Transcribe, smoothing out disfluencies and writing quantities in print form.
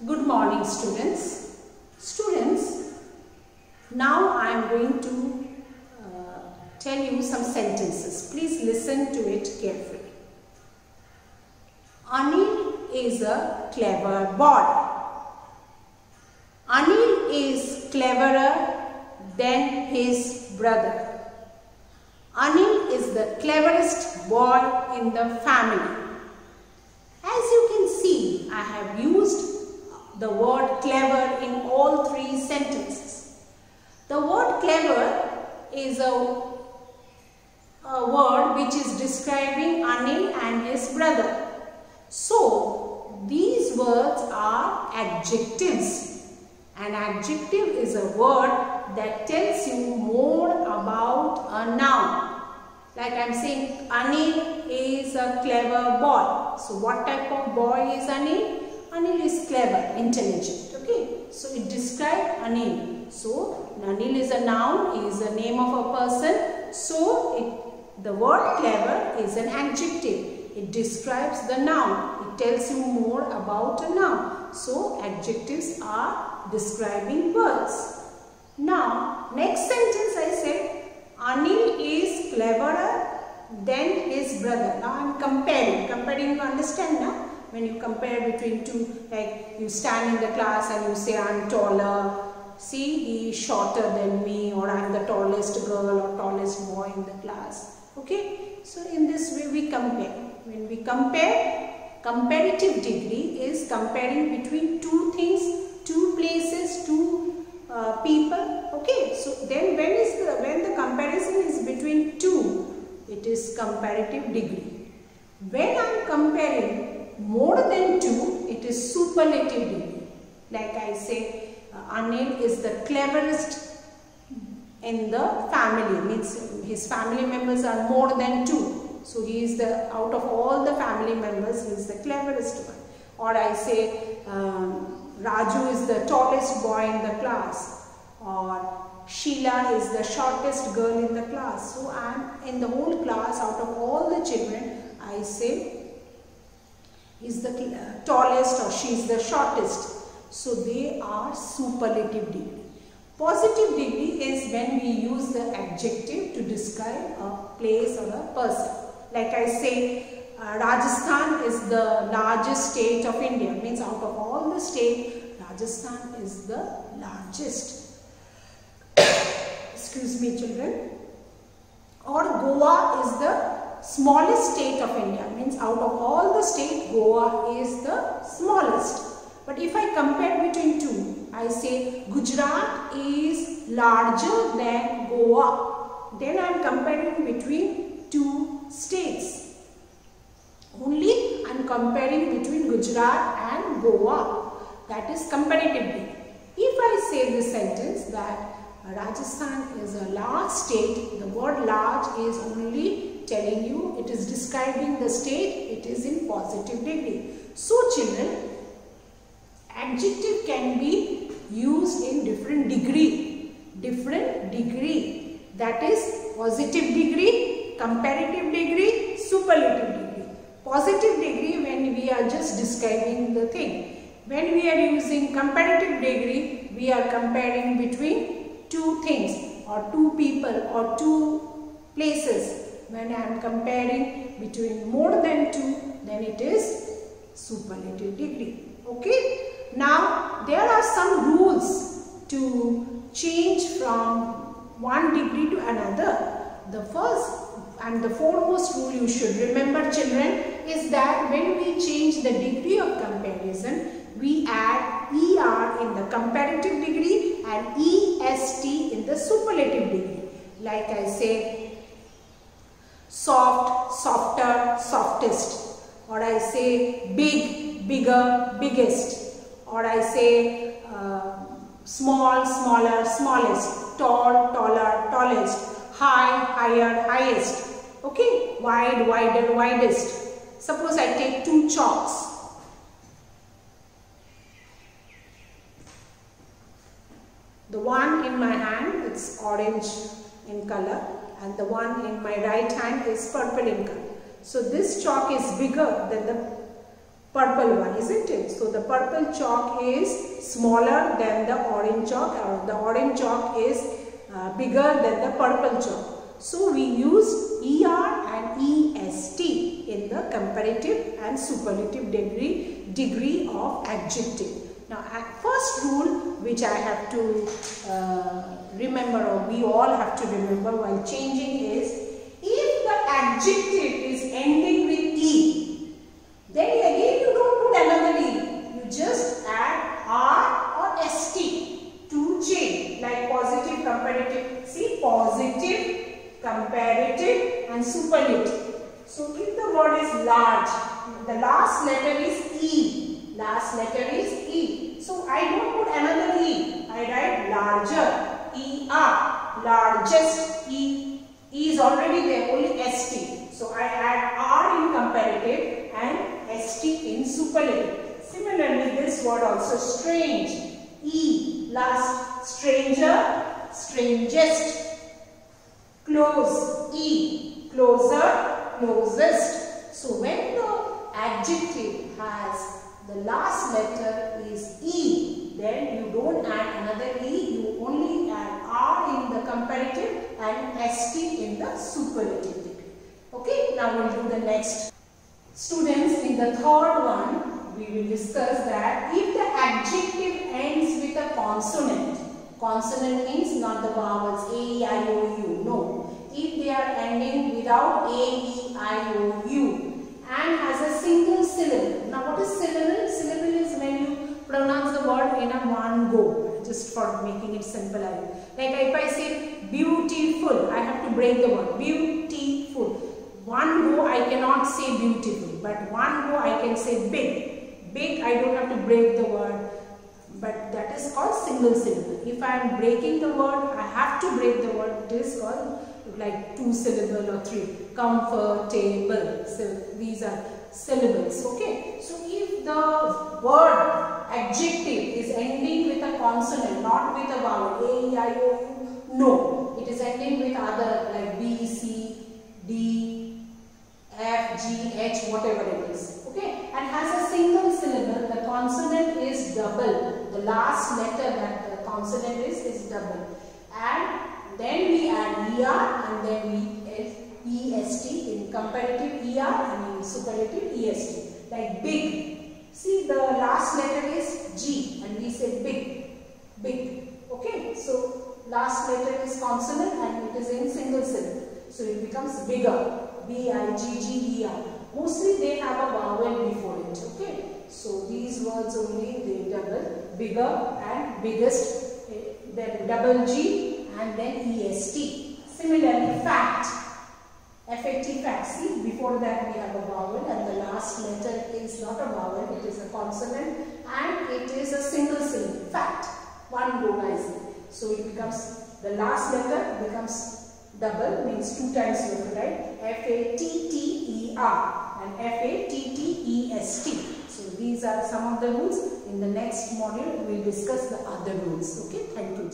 Good morning, students. Students, now I am going to tell you some sentences. Please listen to it carefully. Anil is a clever boy. Anil is cleverer than his brother. Anil is the cleverest boy in the family. As you can see, I have used the word clever in all three sentences. The word clever is a word which is describing Anil and his brother. So, these words are adjectives. An adjective is a word that tells you more about a noun. Like I am saying, Anil is a clever boy. So, what type of boy is Anil? Anil is clever, intelligent. Okay. So, it describes Anil. So, Anil is a noun, is a name of a person. So, the word clever is an adjective. It describes the noun. It tells you more about a noun. So, adjectives are describing words. Now, next sentence I said, Anil is cleverer than his brother. Now, I am comparing. Comparing, you understand now? When you compare between two, like you stand in the class and you say, I am taller. See, he is shorter than me, or I am the tallest girl or tallest boy in the class. Okay? So, in this way we compare. When we compare, comparative degree is comparing between two things, two places, two people. Okay? So, then when the comparison is between two, it is comparative degree. When I am comparing more than two, it is superlative degree. Like I say, Anil is the cleverest in the family. Means his family members are more than two. So he is the, out of all the family members, he is the cleverest one. Or I say, Raju is the tallest boy in the class. Or Sheila is the shortest girl in the class. So I am in the whole class, out of all the children, I say, is the tallest or she is the shortest. So they are superlative degree. Positive degree is when we use the adjective to describe a place or a person. Like I say, Rajasthan is the largest state of India. Means out of all the states, Rajasthan is the largest. Excuse me, children. Or Goa is the smallest state of India. Means out of all the states, Goa is the smallest. But if I compare between two, I say Gujarat is larger than Goa. Then I am comparing between two states. Only I am comparing between Gujarat and Goa. That is comparatively. If I say this sentence that Rajasthan is a large state, the word large is only telling you, it is describing the state, it is in positive degree. So children, adjective can be used in different degree. Different degree. That is positive degree, comparative degree, superlative degree. Positive degree when we are just describing the thing. When we are using comparative degree, we are comparing between two things or two people or two places. When I am comparing between more than two, then it is superlative degree. Okay? Now, there are some rules to change from one degree to another. The first and the foremost rule you should remember, children, is that when we change the degree of comparison, we add ER in the comparative degree and EST in the superlative degree. Like I say, soft, softer, softest. Or I say big, bigger, biggest. Or I say small, smaller, smallest. Tall, taller, tallest. High, higher, highest. Okay? Wide, wider, widest. Suppose I take two chalks. The one in my hand, it's orange in color, and the one in my right hand is purple in color. So this chalk is bigger than the purple one, isn't it? So the purple chalk is smaller than the orange chalk, or the orange chalk is bigger than the purple chalk. So we use ER and EST in the comparative and superlative degree of adjective. Now, first rule which I have to remember, or we all have to remember while changing, is if the adjective is ending with E, then again you don't put another E. You just add R or ST to change, like positive, comparative. See, positive, comparative and superlative. So if the word is large, the last letter is E. Last letter is E. So I don't put another E. I write larger, ER, largest, E. E is already there, only ST. So I add R in comparative and ST in superlative. Similarly, this word also strange, E, last, stranger, strangest, close, E, closer, closest. So when the adjective has the last letter is E, then you don't add another E, you only add R in the comparative and ST in the superlative degree. Okay, now we'll do the next. Students, in the third one, we will discuss that if the adjective ends with a consonant, consonant means not the vowels A, E, I, O, U, no. If they are ending without A, E, I, O, U, and has a single syllable. Now what is syllable? Syllable is when you pronounce the word in a one go, just for making it simple. Like if I say beautiful, I have to break the word. Beautiful. One go I cannot say beautiful, but one go I can say big. Big I don't have to break the word, but that is called single syllable. If I am breaking the word, I have to break the word, it is called like 2 syllable or 3. Comfortable. So these are syllables. Okay. So if the word adjective is ending with a consonant, not with a vowel, A, E, I, O, U, no. It is ending with other like B, C, D, F, G, H, whatever it is. Okay. And has a single syllable, the consonant is double. The last letter that the consonant is double. And then we add ER and then we add EST in comparative ER and in superlative EST. Like big. See, the last letter is G and we say big. Big. Okay. So last letter is consonant and it is in single syllable. So it becomes bigger. B-I-G-G-E-R. Mostly they have a vowel before it. Okay. So these words only they double. Bigger and biggest. Then double G. And then EST. Similarly, fat, FAT, fat. See, before that we have a vowel and the last letter is not a vowel, it is a consonant and it is a single syllable, fat. One go guys. So it becomes, the last letter becomes double, means 2 times you have to write F-A-T-T-E-R and F-A-T-T-E-S-T. So these are some of the rules. In the next module we will discuss the other rules. Okay, thank you.